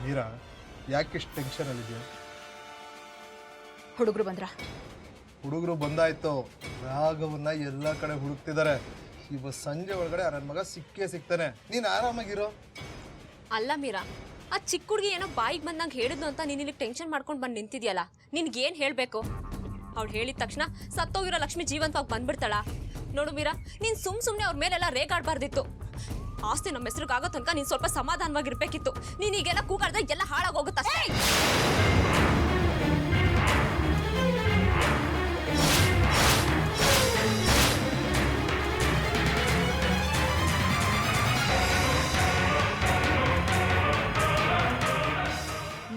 ಮೀರಾ ಯಾಕಿಷ್ಟು ಟೆನ್ಷನಲ್ಲಿದೆಯಾ? ಹುಡುಗರು ಬಂದ್ರ? ಹುಡುಗರು ಬಂದಾಯ್ತು. ರಾಘವನ್ನ ಎಲ್ಲ ಕಡೆ ಹುಡುಕ್ತಿದ್ದಾರೆ. ಇವ ಸಂಜೆ ಒಳಗಡೆ ನನ್ನ ಮಗ ಸಿಕ್ಕೇ ಸಿಗ್ತಾನೆ. ನೀನು ಆರಾಮಾಗಿರೋ. ಅಲ್ಲ ಮೀರಾ, ಆ ಚಿಕ್ಕ ಹುಡುಗಿ ಏನೋ ಬಾಯಿಗೆ ಬಂದಂಗೆ ಹೇಳಿದ್ಲು ಅಂತ ನೀನು ಇಲ್ಲಿ ಟೆನ್ಷನ್ ಮಾಡ್ಕೊಂಡು ಬಂದು ನಿಂತಿದ್ಯಲ್ಲ, ನಿನ್ಗೇನು ಹೇಳಬೇಕು? ಅವಳು ಹೇಳಿದ ತಕ್ಷಣ ಸತ್ತೋಗಿರೋ ಲಕ್ಷ್ಮಿ ಜೀವಂತವಾಗಿ ಬಂದ್ಬಿಡ್ತಾಳ? ನೋಡು ಮೀರಾ, ನೀನು ಸುಮ್ಮನೆ ಅವ್ರ ಮೇಲೆಲ್ಲ ರೇಗಾಡಬಾರ್ದಿತ್ತು. ಆಸ್ತಿ ನಮ್ಮ ಹೆಸರಿಗಾಗೋ ತನಕ ನೀನು ಸ್ವಲ್ಪ ಸಮಾಧಾನವಾಗಿರ್ಬೇಕಿತ್ತು. ನೀನು ಈಗೆಲ್ಲ ಕೂಗಾಡ್ದೆ ಎಲ್ಲ ಹಾಳಾಗೋಗುತ್ತ.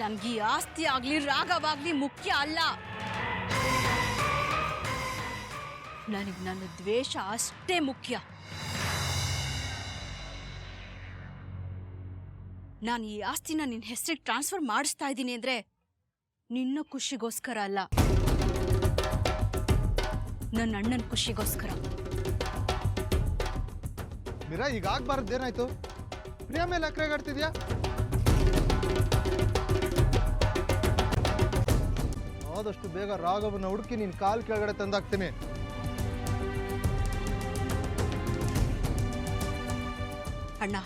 ನನ್ಗೆ ಈ ಆಸ್ತಿ ಆಗ್ಲಿ ರಾಗವಾಗ್ಲಿ ಮುಖ್ಯ ಅಲ್ಲ. ನನಗೆ ನನ್ನ ದ್ವೇಷ ಅಷ್ಟೇ ಮುಖ್ಯ. ನಾನು ಈ ಆಸ್ತಿನ ನಿನ್ನ ಹೆಸರಿಗೆ ಟ್ರಾನ್ಸ್ಫರ್ ಮಾಡಿಸ್ತಾ ಇದ್ದೀನಿ ಅಂದ್ರೆ ನಿನ್ನ ಖುಷಿಗೋಸ್ಕರ ಅಲ್ಲ, ನನ್ನ ಅಣ್ಣನ ಖುಷಿಗೋಸ್ಕರ. ಮೀರಾ, ಈಗ ಆಗ್ಬಾರ್ದೇನಾಯ್ತು? ಪ್ರಿಯಾ ಮೇಲೆ ಅಕ್ರೆಗಾಡ್ತಿದ್ಯಾ? ಆದಷ್ಟು ಬೇಗ ರಾಘವನ್ನ ಹುಡುಕಿ ನೀನು ಕಾಲ್ ಕೆಳಗಡೆ ತಂದಾಕ್ತೀನಿ. ಅಣ್ಣ,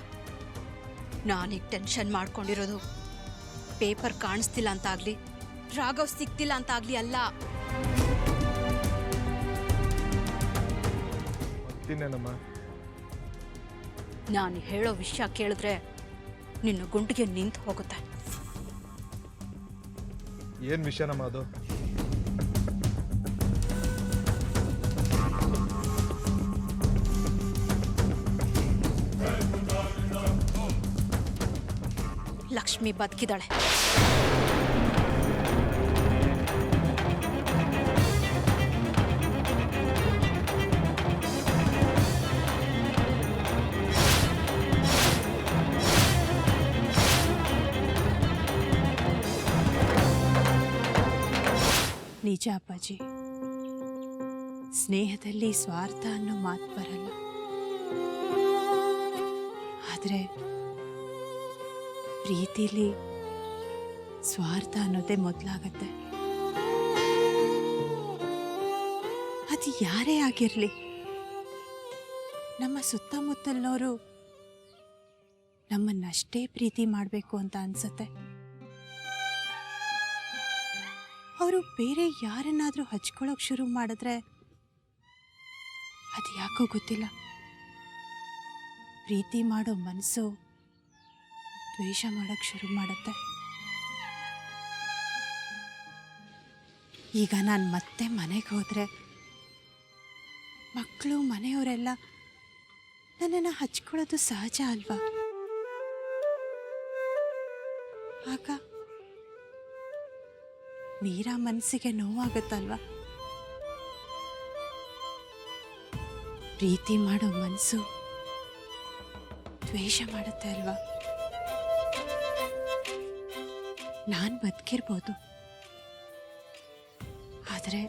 ನಾನೀಗ ಟೆನ್ಷನ್ ಮಾಡ್ಕೊಂಡಿರೋದು ಪೇಪರ್ ಕಾಣಿಸ್ತಿಲ್ಲ ಅಂತಾಗ್ಲಿ, ರಾಘವ್ ಸಿಗ್ತಿಲ್ಲ ಅಂತಾಗ್ಲಿ ಅಲ್ಲ. ಮತ್ತಿನ್ನೇನಮ್ಮ? ನಾನು ಹೇಳೋ ವಿಷಯ ಕೇಳಿದ್ರೆ ನಿನ್ನ ಗುಂಡಿಗೆ ನಿಂತು ಹೋಗುತ್ತೆ. ಏನ್ ವಿಷಯನಮ್ಮ ಅದು? ಲಕ್ಷ್ಮಿ ಬದುಕಿದಾಳೆ. ನಿಜ ಅಪ್ಪಾಜಿ, ಸ್ನೇಹದಲ್ಲಿ ಸ್ವಾರ್ಥ ಅನ್ನೋ ಮಾತು ಬರಲ್ಲ. ಆದರೆ ಪ್ರೀತಿಲಿ ಸ್ವಾರ್ಥ ಅನ್ನೋದೇ ಮೊದಲಾಗತ್ತೆ. ಅದು ಯಾರೇ ಆಗಿರಲಿ, ನಮ್ಮ ಸುತ್ತಮುತ್ತಲಿನವರು ನಮ್ಮನ್ನಷ್ಟೇ ಪ್ರೀತಿ ಮಾಡಬೇಕು ಅಂತ ಅನ್ಸತ್ತೆ. ಅವರು ಬೇರೆ ಯಾರನ್ನಾದ್ರೂ ಹಚ್ಕೊಳ್ಳೋಕೆ ಶುರು ಮಾಡಿದ್ರೆ ಅದು ಯಾಕೋ ಗೊತ್ತಿಲ್ಲ, ಪ್ರೀತಿ ಮಾಡೋ ಮನಸ್ಸು ದ್ವೇಷ ಮಾಡೋಕ್ಕೆ ಶುರು ಮಾಡುತ್ತೆ. ಈಗ ನಾನು ಮತ್ತೆ ಮನೆಗೆ ಹೋದರೆ ಮಕ್ಕಳು ಮನೆಯವರೆಲ್ಲ ನನ್ನನ್ನು ಹಚ್ಕೊಳ್ಳೋದು ಸಹಜ ಅಲ್ವಾ? ಆಗ ಮೀರಾ ಮನಸ್ಸಿಗೆ ನೋವಾಗುತ್ತಲ್ವಾ? ಪ್ರೀತಿ ಮಾಡೋ ಮನಸ್ಸು ದ್ವೇಷ ಮಾಡುತ್ತೆ ಅಲ್ವಾ? ನಾನು ಬದುಕಿರ್ಬೋದು, ಆದರೆ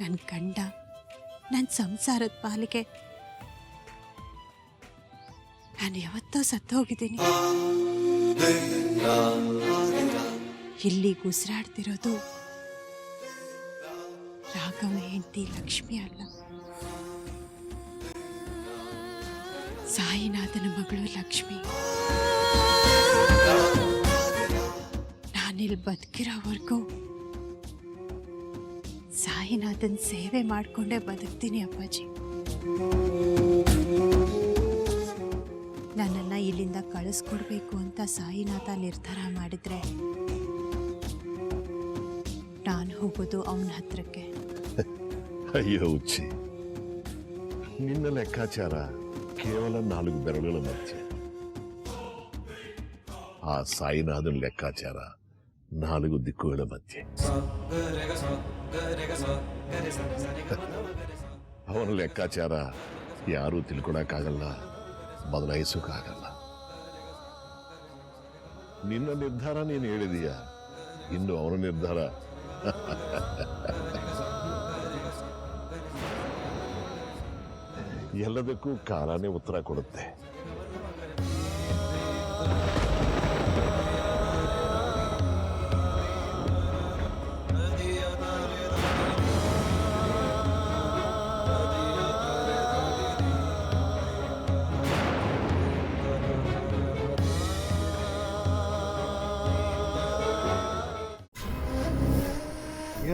ನನ್ನ ಗಂಡ, ನನ್ನ ಸಂಸಾರದ ಪಾಲಿಗೆ ನಾನು ಯಾವತ್ತೋ ಸತ್ತೋಗಿದ್ದೀನಿ. ಇಲ್ಲಿ ಉಸಿರಾಡ್ತಿರೋದು ರಾಘವ ಹೆಂಡತಿ ಲಕ್ಷ್ಮಿ ಅಲ್ಲ, ಸಾಯಿನಾಥನ ಮಗಳು ಲಕ್ಷ್ಮಿ. ನಾನಿಲ್ಲಿ ಬದುಕಿರೋವರೆಗೂ ಸಾಯಿನಾಥನ್ ಸೇವೆ ಮಾಡಿಕೊಂಡೇ ಬದುಕ್ತೀನಿ ಅಪ್ಪಾಜಿ. ನನ್ನನ್ನು ಇಲ್ಲಿಂದ ಕಳಿಸ್ಕೊಡ್ಬೇಕು ಅಂತ ಸಾಯಿನಾಥ ನಿರ್ಧಾರ ಮಾಡಿದ್ರೆ ನಾನು ಹೋಗೋದು ಅವನ ಹತ್ರಕ್ಕೆ. ಅಯ್ಯೋ ಹುಚ್ಚಿ, ನಿನ್ನ ಲೆಕ್ಕಾಚಾರ ಕೇವಲ 4 ಬೆರಳುಗಳ ಮಧ್ಯೆ. ಆ ಸಾಯಿನಾಥನ ಲೆಕ್ಕಾಚಾರ 4 ದಿಕ್ಕುಗಳ ಮಧ್ಯೆ. ಅವನ ಲೆಕ್ಕಾಚಾರ ಯಾರೂ ತಿಳ್ಕೊಳಕ್ಕಾಗಲ್ಲ, ಬದಲಾಯಿಸೋಕ್ಕಾಗಲ್ಲ. ನಿನ್ನ ನಿರ್ಧಾರ ನೀನು ಹೇಳಿದೀಯ, ಇನ್ನು ಅವನ ನಿರ್ಧಾರ ಎಲ್ಲದಕ್ಕೂ ಕಾಲನೇ ಉತ್ತರ ಕೊಡುತ್ತೆ.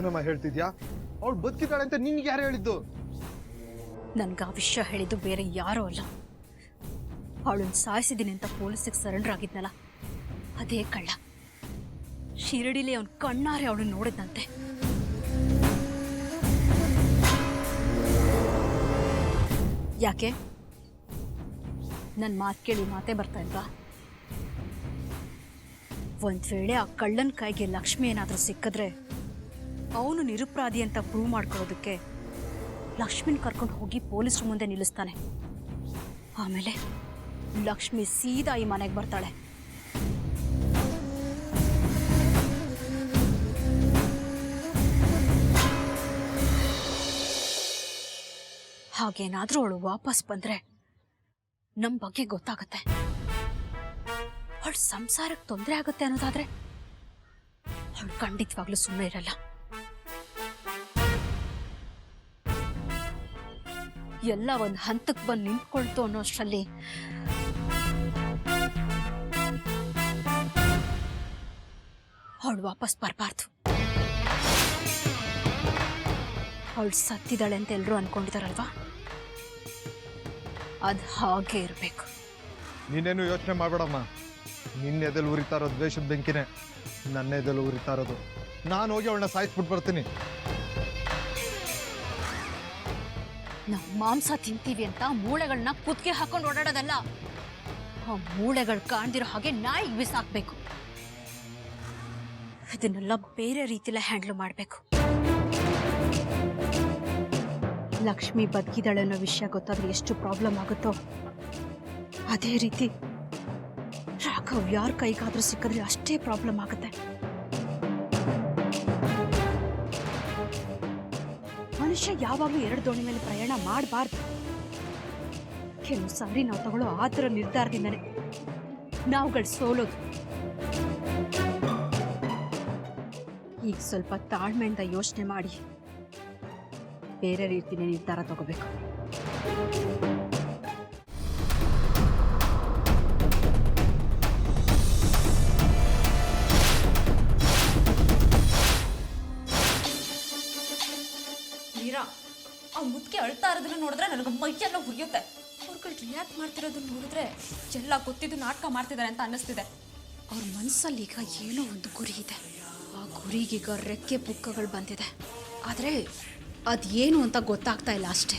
ಏನಮ್ಮ ಹೇಳ್ತಿದ್ಯಾ? ಅವಳು ಬದುಕಿದ್ದಾಳೆ ಅಂತ ನಿನ್ಗೆ ಯಾರು ಹೇಳಿದ್ದು? ನನ್ಗೆ ಆ ವಿಷಯ ಹೇಳಿದ್ದು ಬೇರೆ ಯಾರೂ ಅಲ್ಲ, ಅವಳನ್ನ ಸಾಯಿಸಿದ್ದೀನಿ ಅಂತ ಪೊಲೀಸಿಗೆ ಸರೆಂಡರ್ ಆಗಿದ್ನಲ್ಲ ಅದೇ ಕಳ್ಳ. ಶಿರಡಿಲಿ ಅವನ ಕಣ್ಣಾರೆ ಅವಳನ್ನ ನೋಡಿದ್ನಂತೆ. ಯಾಕೆ ನನ್ನ ಮಾತು ಕೇಳಿ ಮಾತೇ ಬರ್ತಾ ಇಲ್ವಾ? ಒಂದ್ ವೇಳೆ ಆ ಕಳ್ಳನ ಕೈಗೆ ಲಕ್ಷ್ಮಿ ಏನಾದರೂ ಸಿಕ್ಕಿದ್ರೆ ಅವನು ನಿರಪರಾಧಿ ಅಂತ ಪ್ರೂವ್ ಮಾಡ್ಕೊಳ್ಳೋದಕ್ಕೆ ಲಕ್ಷ್ಮಿನ ಕರ್ಕೊಂಡು ಹೋಗಿ ಪೊಲೀಸ್ರ ಮುಂದೆ ನಿಲ್ಲಿಸ್ತಾನೆ. ಆಮೇಲೆ ಲಕ್ಷ್ಮಿ ಸೀದಾ ಈ ಮನೆಗೆ ಬರ್ತಾಳೆ. ಹಾಗೇನಾದ್ರೂ ಅವಳು ವಾಪಸ್ ಬಂದ್ರೆ ನಮ್ಮ ಬಗ್ಗೆ ಗೊತ್ತಾಗತ್ತೆ. ಅವಳ ಸಂಸಾರಕ್ಕೆ ತೊಂದರೆ ಆಗುತ್ತೆ ಅನ್ನೋದಾದ್ರೆ ಅವಳು ಖಂಡಿತವಾಗ್ಲೂ ಸುಮ್ಮನೆ ಇರಲ್ಲ. ಎಲ್ಲ ಒಂದು ಹಂತಕ್ಕೆ ಬಂದು ನಿಂತ್ಕೊಳ್ತು ಅನ್ನೋಷ್ಟರಲ್ಲಿ ಅವಳು ವಾಪಸ್ ಬರಬಾರ್ದು. ಅವಳು ಸತ್ತಿದ್ದಾಳೆ ಅಂತ ಎಲ್ಲರೂ ಅನ್ಕೊಂಡಿದಾರಲ್ವಾ, ಅದು ಹಾಗೆ ಇರಬೇಕು. ನೀನೇನು ಯೋಚನೆ ಮಾಡಬೇಡಮ್ಮ. ನಿನ್ನ ಎದೆಲ್ಲಿ ಉರಿತಾ ಇರೋದು ದ್ವೇಷದ ಬೆಂಕಿನೇ, ನನ್ನ ಎದೆಲ್ಲಿ ಉರಿತಾ ಇರೋದು. ನಾನು ಹೋಗಿ ಅವಳನ್ನ ಸಾಯಿಸ್ಬಿಟ್ಟು ಬರ್ತೀನಿ. ನಾವು ಮಾಂಸ ತಿಂತೀವಿ ಅಂತ ಮೂಳೆಗಳನ್ನ ಕುತ್ತಿಗೆ ಹಾಕೊಂಡು ಓಡಾಡೋದಲ್ಲ, ಆ ಮೂಳೆಗಳು ಕಾಣ್ದಿರೋ ಹಾಗೆ ನಾಯಿಗೆ ಬಿಸಾಕ್ಬೇಕು. ಇದನ್ನೆಲ್ಲ ಬೇರೆ ರೀತಿಲೇ ಹ್ಯಾಂಡ್ಲ್ ಮಾಡಬೇಕು. ಲಕ್ಷ್ಮಿ ಬದುಕಿದಾಳೆ ಅನ್ನೋ ವಿಷಯ ಗೊತ್ತಾದ್ರೆ ಎಷ್ಟು ಪ್ರಾಬ್ಲಮ್ ಆಗುತ್ತೋ ಅದೇ ರೀತಿ ರಾಘವ್ ಯಾರ ಕೈಗಾದ್ರೂ ಸಿಕ್ಕಿದ್ರೆ ಅಷ್ಟೇ ಪ್ರಾಬ್ಲಮ್ ಆಗುತ್ತೆ. ಮನುಷ್ಯ ಯಾವಾಗಲೂ ಎರಡು ದೋಣಿ ಮೇಲೆ ಪ್ರಯಾಣ ಮಾಡಬಾರ್ದು. ಕೆಲವು ಸಾರಿ ನಾವು ತಗೊಳ್ಳೋ ಆ ಥರ ನಿರ್ಧಾರದಿಂದನೇ ನಾವುಗಳು ಸೋಲೋದು. ಈಗ ಸ್ವಲ್ಪ ತಾಳ್ಮೆಯಿಂದ ಯೋಚನೆ ಮಾಡಿ ಬೇರೆ ರೀತಿಯ ನಿರ್ಧಾರ ತಗೋಬೇಕು. ಮೀರಾ, ಆ ಮುದ್ಕೆ ಅಳ್ತಾ ಇರೋದನ್ನ ನೋಡಿದ್ರೆ ನನಗೆ ಮೈಯೆಲ್ಲ ಹುರಿಯುತ್ತೆ. ಅವ್ರುಗಳು ರಿಯಾಕ್ಟ್ ಮಾಡ್ತಿರೋದನ್ನ ನೋಡಿದ್ರೆ ಎಲ್ಲ ಗೊತ್ತಿದ್ದು ನಾಟಕ ಮಾಡ್ತಿದ್ದಾರೆ ಅಂತ ಅನ್ನಿಸ್ತಿದೆ. ಅವ್ರ ಮನಸ್ಸಲ್ಲಿ ಈಗ ಏನೋ ಒಂದು ಗುರಿ ಇದೆ. ಆ ಗುರಿಗೀಗ ರೆಕ್ಕೆ ಪುಕ್ಕಗಳು ಬಂದಿದೆ, ಆದರೆ ಅದೇನು ಅಂತ ಗೊತ್ತಾಗ್ತಾ ಇಲ್ಲ ಅಷ್ಟೇ.